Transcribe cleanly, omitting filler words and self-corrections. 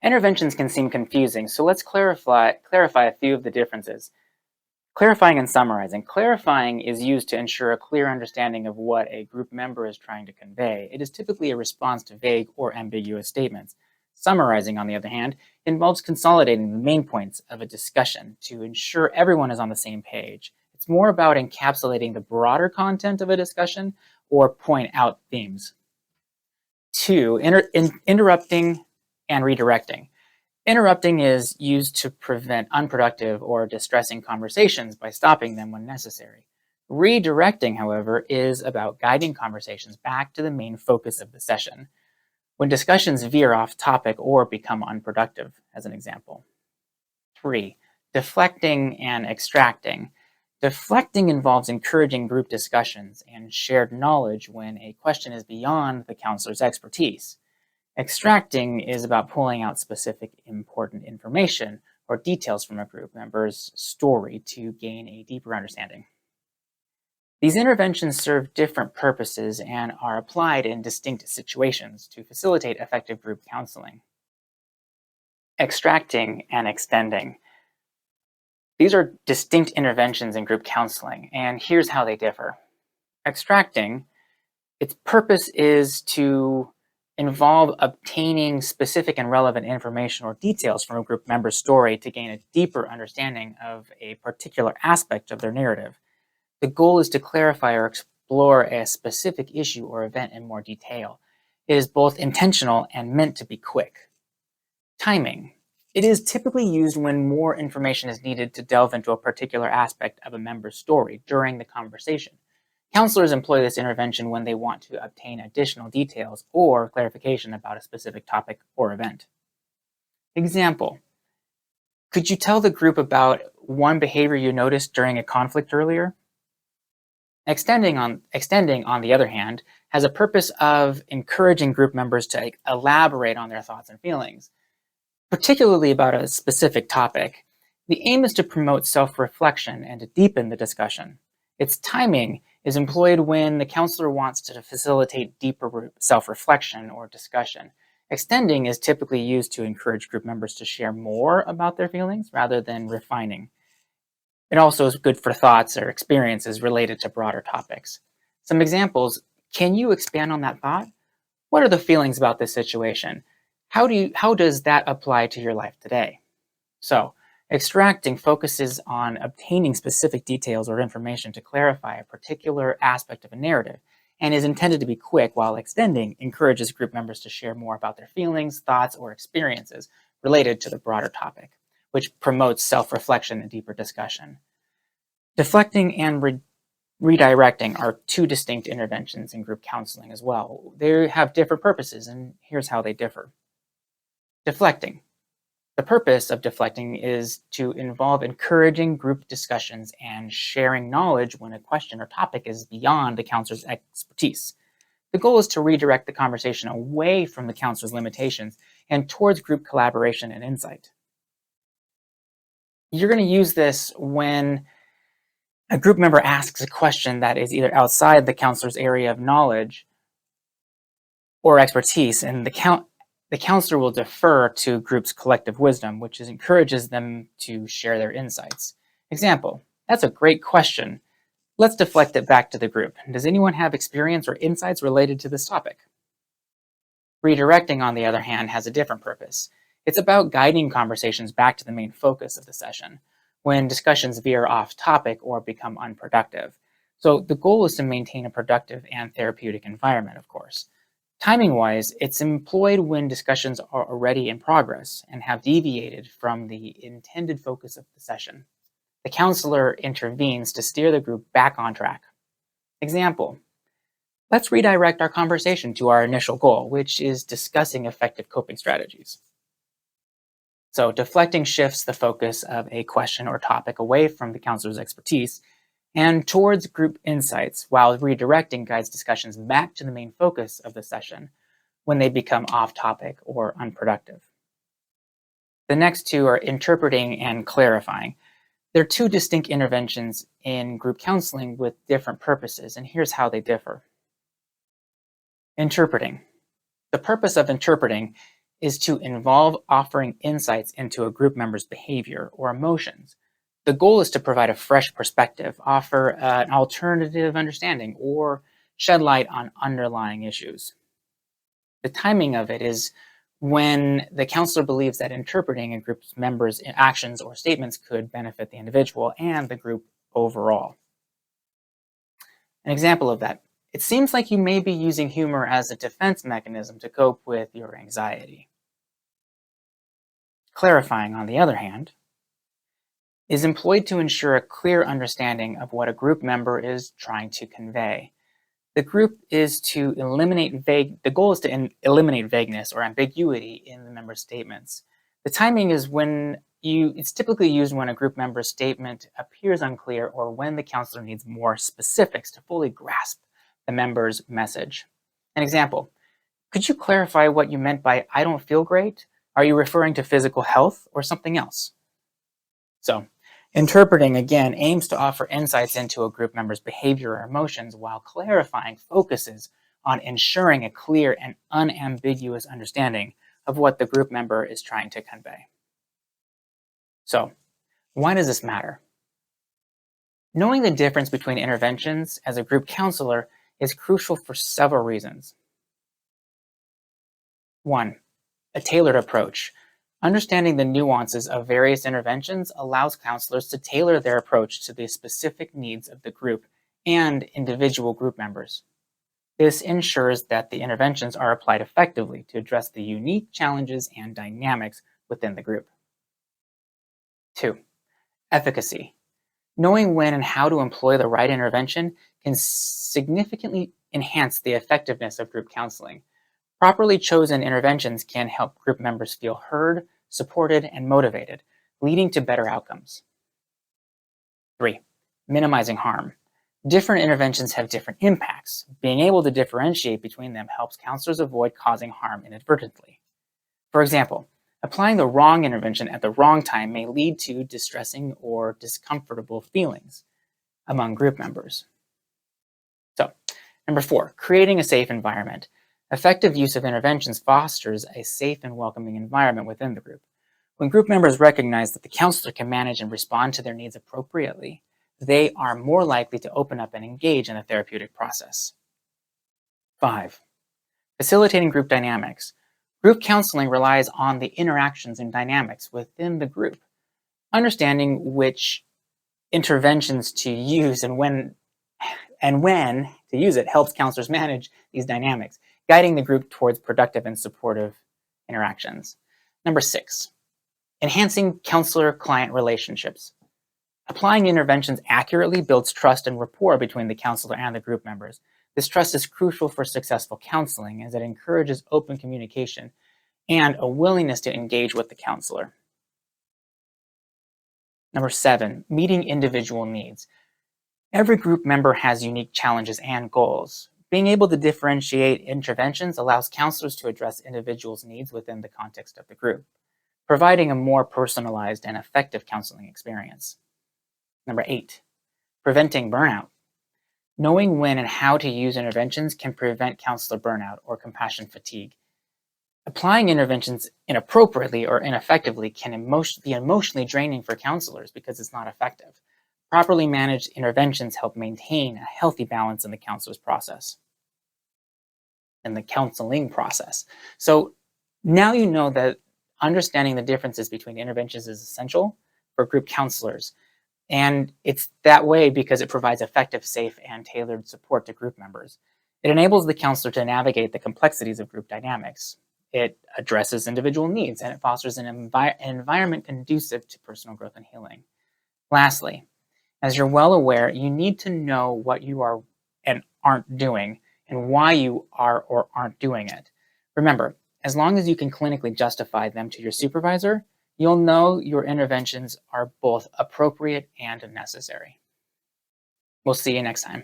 Interventions can seem confusing, so let's clarify a few of the differences. Clarifying and summarizing. Clarifying is used to ensure a clear understanding of what a group member is trying to convey. It is typically a response to vague or ambiguous statements. Summarizing, on the other hand, involves consolidating the main points of a discussion to ensure everyone is on the same page. It's more about encapsulating the broader content of a discussion or point out themes. 2. Interrupting and redirecting. Interrupting is used to prevent unproductive or distressing conversations by stopping them when necessary. Redirecting, however, is about guiding conversations back to the main focus of the session when discussions veer off topic or become unproductive, as an example. 3. Deflecting and extracting. Deflecting involves encouraging group discussions and shared knowledge when a question is beyond the counselor's expertise. Extracting is about pulling out specific important information or details from a group member's story to gain a deeper understanding. These interventions serve different purposes and are applied in distinct situations to facilitate effective group counseling. Extracting and extending. These are distinct interventions in group counseling, and here's how they differ. Extracting, its purpose is to involve obtaining specific and relevant information or details from a group member's story to gain a deeper understanding of a particular aspect of their narrative. The goal is to clarify or explore a specific issue or event in more detail. It is both intentional and meant to be quick. Timing. It is typically used when more information is needed to delve into a particular aspect of a member's story during the conversation. Counselors employ this intervention when they want to obtain additional details or clarification about a specific topic or event. Example: could you tell the group about one behavior you noticed during a conflict earlier? Extending, on the other hand, has a purpose of encouraging group members to elaborate on their thoughts and feelings, particularly about a specific topic. The aim is to promote self-reflection and to deepen the discussion. Its timing is employed when the counselor wants to facilitate deeper self-reflection or discussion. Extending is typically used to encourage group members to share more about their feelings rather than refining. It also is good for thoughts or experiences related to broader topics. Some examples: can you expand on that thought? What are the feelings about this situation? How does that apply to your life today? So, extracting focuses on obtaining specific details or information to clarify a particular aspect of a narrative and is intended to be quick, while extending encourages group members to share more about their feelings, thoughts, or experiences related to the broader topic, which promotes self-reflection and deeper discussion. Deflecting and redirecting are two distinct interventions in group counseling as well. They have different purposes, and here's how they differ. Deflecting. The purpose of deflecting is to involve encouraging group discussions and sharing knowledge when a question or topic is beyond the counselor's expertise. The goal is to redirect the conversation away from the counselor's limitations and towards group collaboration and insight. You're going to use this when a group member asks a question that is either outside the counselor's area of knowledge or expertise, and the counselor will defer to group's collective wisdom, which encourages them to share their insights. Example: that's a great question. Let's deflect it back to the group. Does anyone have experience or insights related to this topic? Redirecting, on the other hand, has a different purpose. It's about guiding conversations back to the main focus of the session when discussions veer off topic or become unproductive. So the goal is to maintain a productive and therapeutic environment, of course. Timing-wise, it's employed when discussions are already in progress and have deviated from the intended focus of the session. The counselor intervenes to steer the group back on track. Example: let's redirect our conversation to our initial goal, which is discussing effective coping strategies. So deflecting shifts the focus of a question or topic away from the counselor's expertise and towards group insights, while redirecting guides discussions back to the main focus of the session when they become off topic or unproductive. The next two are interpreting and clarifying. They're two distinct interventions in group counseling with different purposes, and here's how they differ. Interpreting. The purpose of interpreting is to involve offering insights into a group member's behavior or emotions. The goal is to provide a fresh perspective, offer an alternative understanding, or shed light on underlying issues. The timing of it is when the counselor believes that interpreting a group's members' actions or statements could benefit the individual and the group overall. An example of that: it seems like you may be using humor as a defense mechanism to cope with your anxiety. Clarifying, on the other hand, is employed to ensure a clear understanding of what a group member is trying to convey. The goal is to eliminate vagueness or ambiguity in the member's statements. The timing is it's typically used when a group member's statement appears unclear or when the counselor needs more specifics to fully grasp the member's message. An example: could you clarify what you meant by "I don't feel great"? Are you referring to physical health or something else? So, interpreting, again, aims to offer insights into a group member's behavior or emotions, while clarifying focuses on ensuring a clear and unambiguous understanding of what the group member is trying to convey. So, why does this matter? Knowing the difference between interventions as a group counselor is crucial for several reasons. 1. A tailored approach. Understanding the nuances of various interventions allows counselors to tailor their approach to the specific needs of the group and individual group members. This ensures that the interventions are applied effectively to address the unique challenges and dynamics within the group. 2. Efficacy. Knowing when and how to employ the right intervention can significantly enhance the effectiveness of group counseling. Properly chosen interventions can help group members feel heard, supported, and motivated, leading to better outcomes. 3. Minimizing harm. Different interventions have different impacts. Being able to differentiate between them helps counselors avoid causing harm inadvertently. For example, applying the wrong intervention at the wrong time may lead to distressing or discomfortable feelings among group members. So, number 4, creating a safe environment. Effective use of interventions fosters a safe and welcoming environment within the group. When group members recognize that the counselor can manage and respond to their needs appropriately, they are more likely to open up and engage in the therapeutic process. 5. Facilitating group dynamics. Group counseling relies on the interactions and dynamics within the group. Understanding which interventions to use and when to use it helps counselors manage these dynamics, guiding the group towards productive and supportive interactions. Number 6, enhancing counselor-client relationships. Applying interventions accurately builds trust and rapport between the counselor and the group members. This trust is crucial for successful counseling as it encourages open communication and a willingness to engage with the counselor. Number 7, meeting individual needs. Every group member has unique challenges and goals. Being able to differentiate interventions allows counselors to address individuals' needs within the context of the group, providing a more personalized and effective counseling experience. Number 8, preventing burnout. Knowing when and how to use interventions can prevent counselor burnout or compassion fatigue. Applying interventions inappropriately or ineffectively can be emotionally draining for counselors because it's not effective. Properly managed interventions help maintain a healthy balance in the counseling process. So now you know that understanding the differences between interventions is essential for group counselors. And it's that way because it provides effective, safe, and tailored support to group members. It enables the counselor to navigate the complexities of group dynamics. It addresses individual needs, and it fosters an environment conducive to personal growth and healing. Lastly, as you're well aware, you need to know what you are and aren't doing and why you are or aren't doing it. Remember, as long as you can clinically justify them to your supervisor, you'll know your interventions are both appropriate and necessary. We'll see you next time.